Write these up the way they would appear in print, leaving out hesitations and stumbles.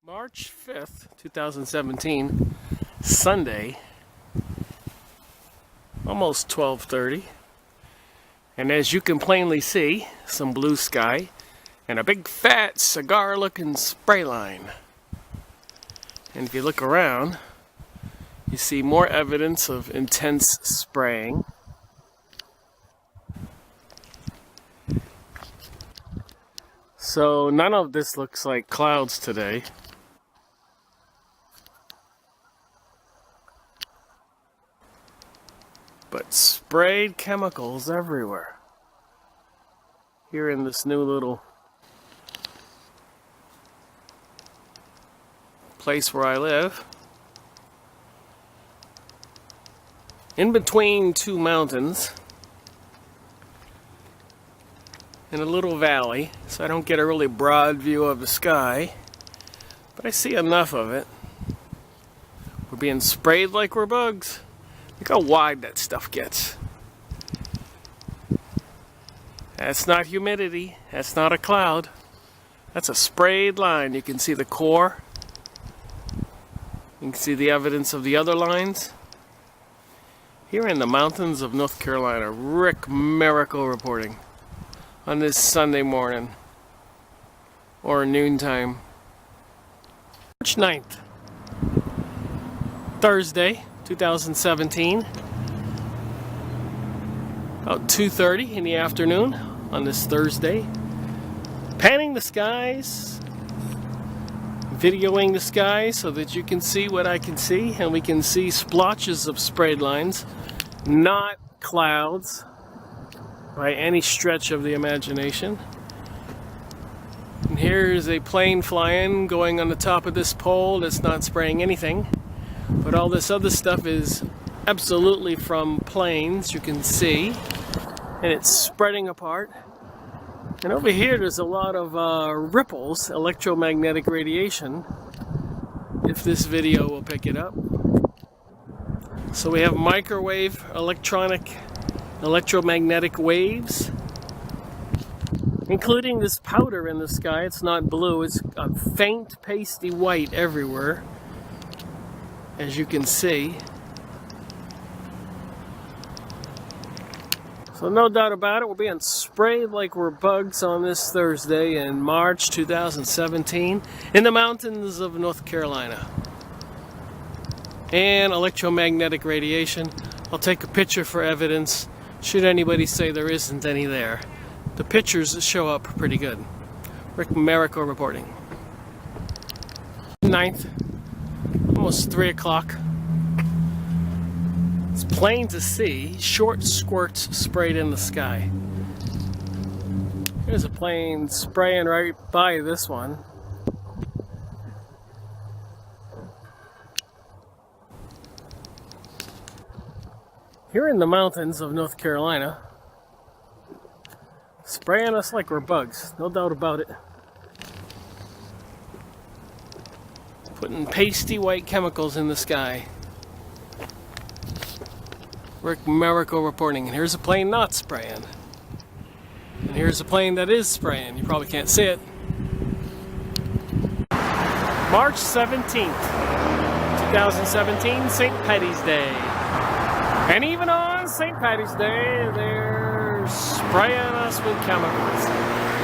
March 5th, 2017, Sunday, almost 12:30, and as you can plainly see, some blue sky and a big fat cigar-looking spray line. And if you look around, you see more evidence of intense spraying. So none of this looks like clouds today. But sprayed chemicals everywhere. Here in this new little place where I live. In between two mountains. In a little valley, so I don't get a really broad view of the sky. But I see enough of it. We're being sprayed like we're bugs. Look how wide that stuff gets. That's not humidity. That's not a cloud. That's a sprayed line. You can see the core. You can see the evidence of the other lines. Here in the mountains of North Carolina, Rick Miracle reporting on this Sunday morning or noontime. March 9th, Thursday, 2017, about 2:30 in the afternoon on this Thursday. Panning the skies, videoing the sky so that you can see what I can see, and we can see splotches of sprayed lines, not clouds by any stretch of the imagination. And here's a plane flying, going on the top of this pole that's not spraying anything. But all this other stuff is absolutely from planes, you can see, and it's spreading apart. And over here there's a lot of ripples, electromagnetic radiation, if this video will pick it up. So we have microwave electromagnetic waves, including this powder in the sky. It's not blue, it's a faint pasty white everywhere, as you can see. So no doubt about it, we're being sprayed like we're bugs on this Thursday in March 2017 in the mountains of North Carolina. And electromagnetic radiation. I'll take a picture for evidence should anybody say there isn't any there. The pictures show up pretty good. Rick Miracle reporting. 9th, almost 3 o'clock. It's plain to see short squirts sprayed in the sky. Here's a plane spraying right by this one. Here in the mountains of North Carolina, spraying us like we're bugs, no doubt about it. Putting pasty white chemicals in the sky. Rick Miracle reporting. And here's a plane not spraying. And here's a plane that is spraying. You probably can't see it. March 17th, 2017, St. Paddy's Day. And even on St. Paddy's Day, they're spraying us with chemicals.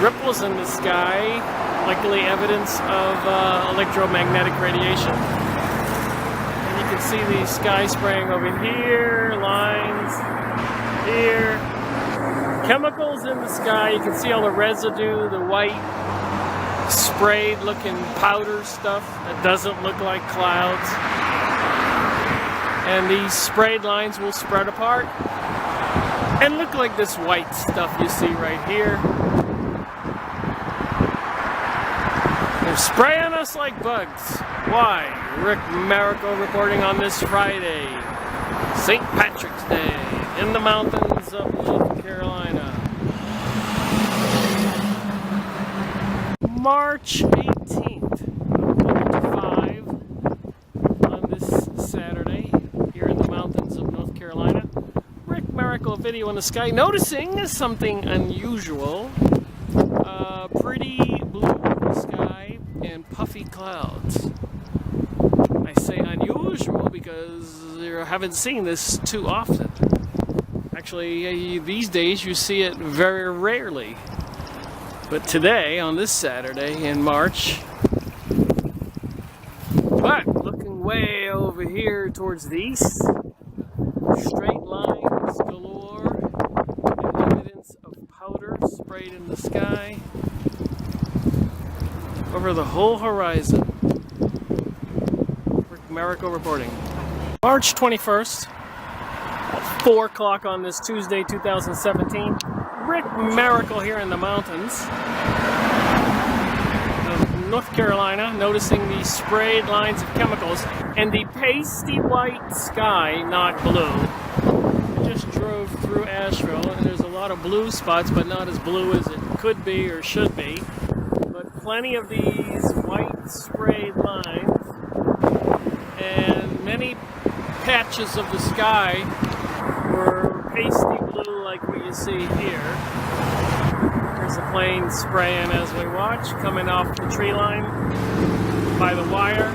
Ripples in the sky, likely evidence of electromagnetic radiation. And you can see the sky spraying over here, lines here. Chemicals in the sky, you can see all the residue, the white sprayed looking powder stuff that doesn't look like clouds. And these sprayed lines will spread apart and look like this white stuff you see right here. They're spraying us like bugs. Why? Rick Miracle reporting on this Friday, St. Patrick's Day, in the mountains of North Carolina. March 18th, 1 to 5, on this Saturday, here in the mountains of North Carolina. Rick Miracle video in the sky, noticing something unusual. Pretty blue sky and puffy fluffy clouds. I say unusual because you haven't seen this too often. Actually, these days you see it very rarely. But today, on this Saturday in March, but looking way over here towards the east, straight lines galore, and evidence of powder sprayed in the sky over the whole horizon. Rick Miracle reporting. March 21st, 4 o'clock on this Tuesday, 2017. Rick Miracle here in the mountains of North Carolina, noticing the sprayed lines of chemicals and the pasty white sky, not blue. I just drove through Asheville and there's a lot of blue spots, but not as blue as it could be or should be. But plenty of these white sprayed lines and many patches of the sky were pasty blue like what you see here. There's a plane spraying as we watch, coming off the tree line by the wire.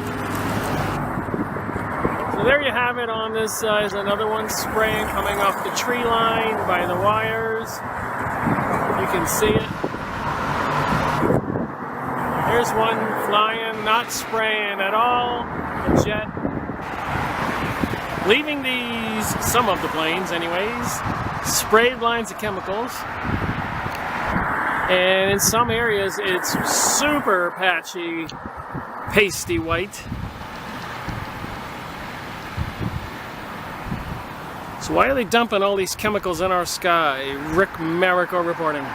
So there you have it. On this is another one spraying, coming off the tree line by the wires. You can see it. There's one flying, not spraying at all, a jet. Leaving these, some of the planes anyways, sprayed lines of chemicals. And in some areas it's super patchy, pasty white. So why are they dumping all these chemicals in our sky? Rick Miracle reporting.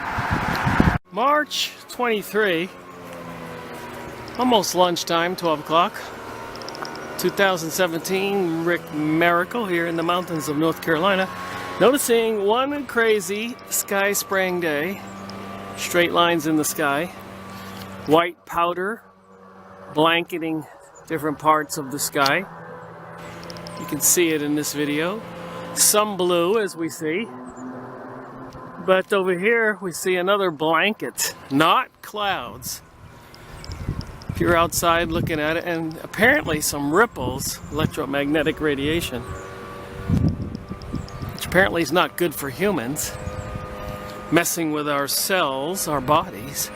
March 23, almost lunchtime, 12 o'clock. 2017, Rick Miracle here in the mountains of North Carolina. Noticing one crazy sky spraying day. Straight lines in the sky. White powder blanketing different parts of the sky. You can see it in this video. Some blue as we see. But over here we see another blanket, not clouds. If you're outside looking at it, and apparently some ripples, electromagnetic radiation, which apparently is not good for humans, messing with our cells, our bodies.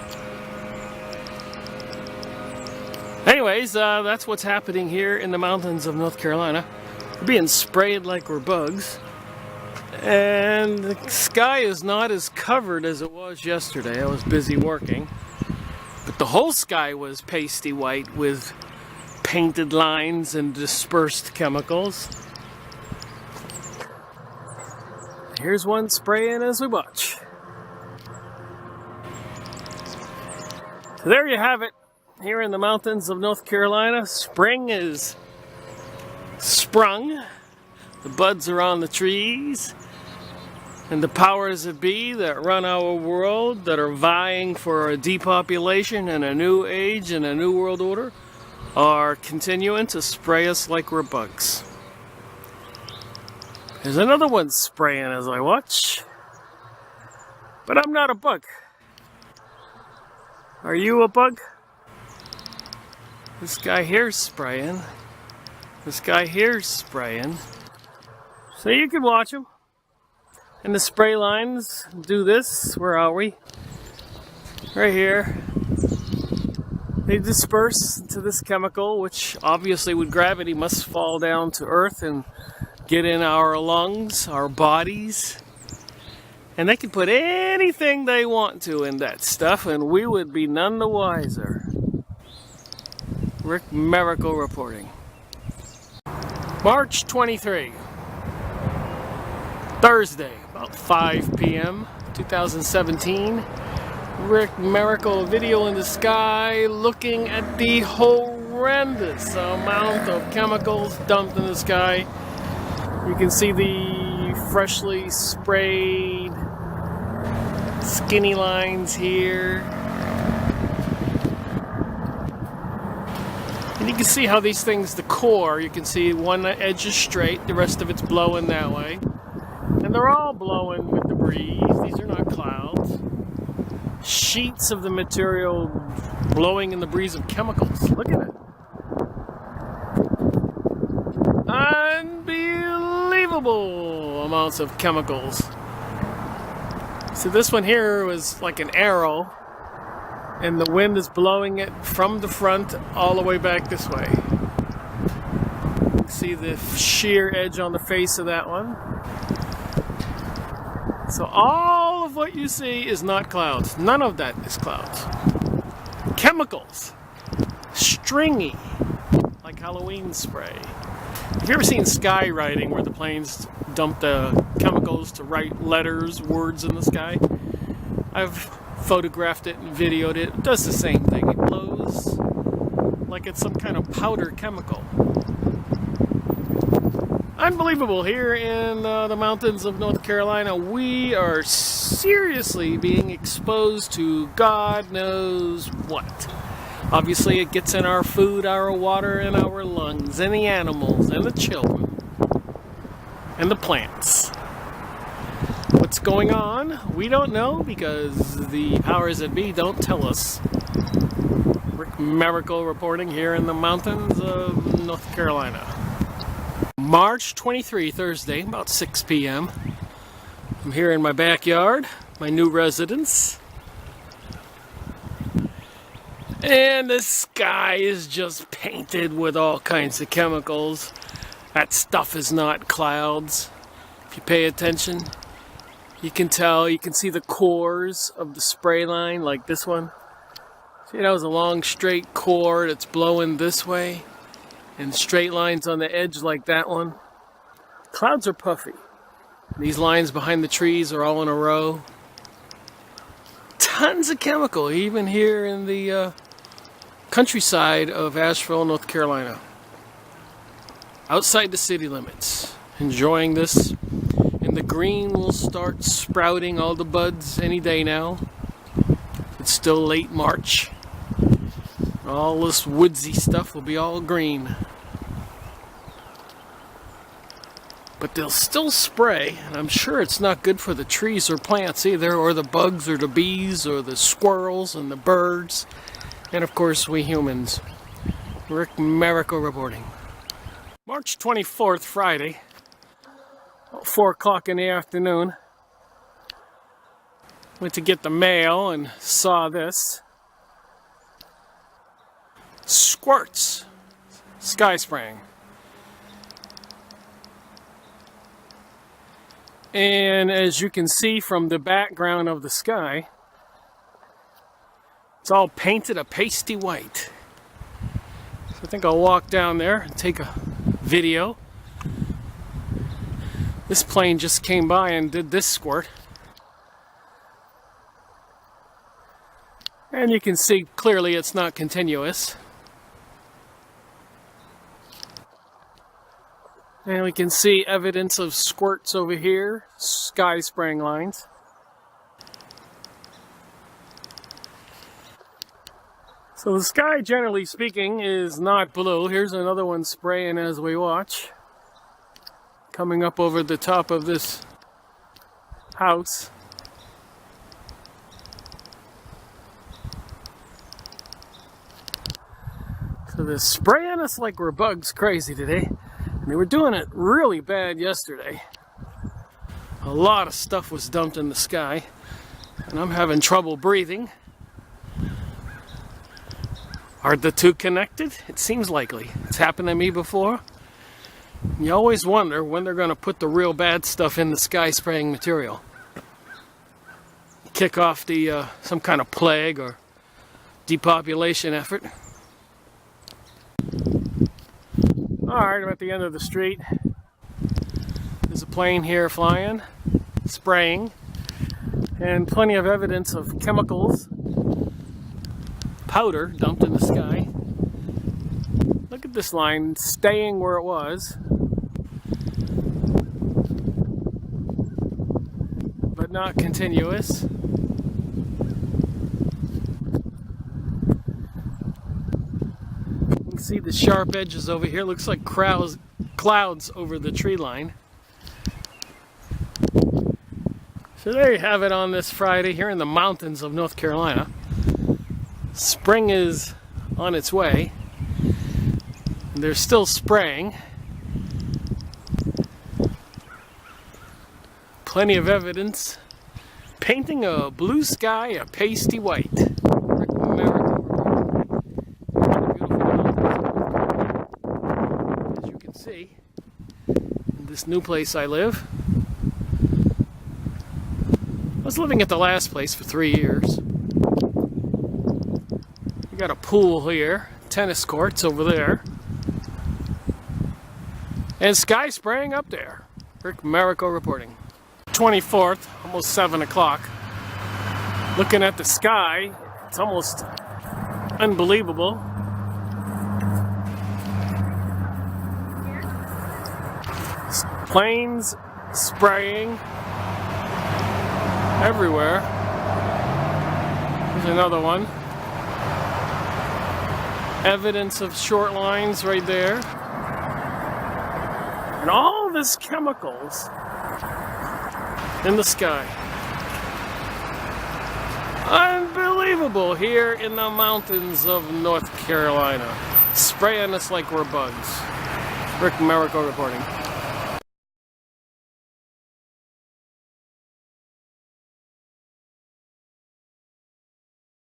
Anyways, that's what's happening here in the mountains of North Carolina. We're being sprayed like we're bugs, and the sky is not as covered as it was yesterday. I was busy working. But the whole sky was pasty white with painted lines and dispersed chemicals. Here's one spraying as we watch. So there you have it. Here in the mountains of North Carolina, spring is sprung. The buds are on the trees. And the powers that be that run our world, that are vying for a depopulation and a new age and a new world order, are continuing to spray us like we're bugs. There's another one spraying as I watch. But I'm not a bug. Are you a bug? This guy here's spraying. This guy here's spraying. So you can watch him. And the spray lines do this. Where are we? Right here. They disperse to this chemical, which obviously with gravity must fall down to earth and get in our lungs, our bodies. And they can put anything they want to in that stuff, and we would be none the wiser. Rick Miracle reporting. March 23. Thursday, about 5 p.m., 2017. Rick Miracle video in the sky looking at the horrendous amount of chemicals dumped in the sky. You can see the freshly sprayed skinny lines here. And you can see how these things, the core, you can see one edge is straight, the rest of it's blowing that way. And they're all blowing with the breeze. These are not clouds. sheets of the material blowing in the breeze of chemicals. Look at it. Unbelievable amounts of chemicals. So this one here was like an arrow, and the wind is blowing it from the front all the way back this way. See the sheer edge on the face of that one. So all of what you see is not clouds. None of that is clouds. Chemicals. Stringy. Like Halloween spray. Have you ever seen skywriting where the planes dump the chemicals to write letters, words in the sky? I've photographed it and videoed it. It does the same thing. It blows like it's some kind of powder chemical. Unbelievable. Here in the mountains of North Carolina, we are seriously being exposed to God knows what. Obviously, it gets in our food, our water, and our lungs, and the animals, and the children, and the plants. What's going on? We don't know because the powers that be don't tell us. Rick Miracle reporting here in the mountains of North Carolina. March 23, Thursday, about 6 p.m. I'm here in my backyard, my new residence. And the sky is just painted with all kinds of chemicals. That stuff is not clouds. If you pay attention, you can tell, you can see the cores of the spray line, like this one. See, that was a long straight core that's blowing this way, and straight lines on the edge like that one. Clouds are puffy. These lines behind the trees are all in a row. Tons of chemical, even here in the countryside of Asheville, North Carolina. Outside the city limits. Enjoying this. And the green will start sprouting all the buds any day now. It's still late March. All this woodsy stuff will be all green. But they'll still spray, and I'm sure it's not good for the trees or plants either, or the bugs or the bees or the squirrels and the birds. And of course, we humans. Rick Miracle reporting. March 24th, Friday, 4 o'clock in the afternoon. Went to get the mail and saw this. Squirts. Sky spraying. And as you can see from the background of the sky, it's all painted a pasty white. So I think I'll walk down there and take a video. This plane just came by and did this squirt. And you can see clearly it's not continuous. And we can see evidence of squirts over here, sky spraying lines. So the sky, generally speaking, is not blue. Here's another one spraying as we watch. Coming up over the top of this house. So they're spraying us like we're bugs crazy today. They were doing it really bad yesterday. A lot of stuff was dumped in the sky, and I'm having trouble breathing. Are the two connected? It seems likely. It's happened to me before. You always wonder when they're going to put the real bad stuff in the sky spraying material. Kick off the some kind of plague or depopulation effort. Alright, I'm at the end of the street. There's a plane here flying, spraying, and plenty of evidence of chemicals, powder dumped in the sky. Look at this line staying where it was, but not continuous. See the sharp edges over here. Looks like clouds over the tree line. So there you have it on this Friday here in the mountains of North Carolina. Spring is on its way. They're still spraying. Plenty of evidence. Painting a blue sky a pasty white. As you can see, in this new place I live. I was living at the last place for 3 years. We got a pool here, tennis courts over there, and sky spraying up there. Rick Marico reporting. 24th, almost 7 o'clock. Looking at the sky, it's almost unbelievable. Planes spraying everywhere. There's another one. Evidence of short lines right there. And all this chemicals in the sky. Unbelievable here in the mountains of North Carolina. Spraying us like we're bugs. Rick Marico reporting.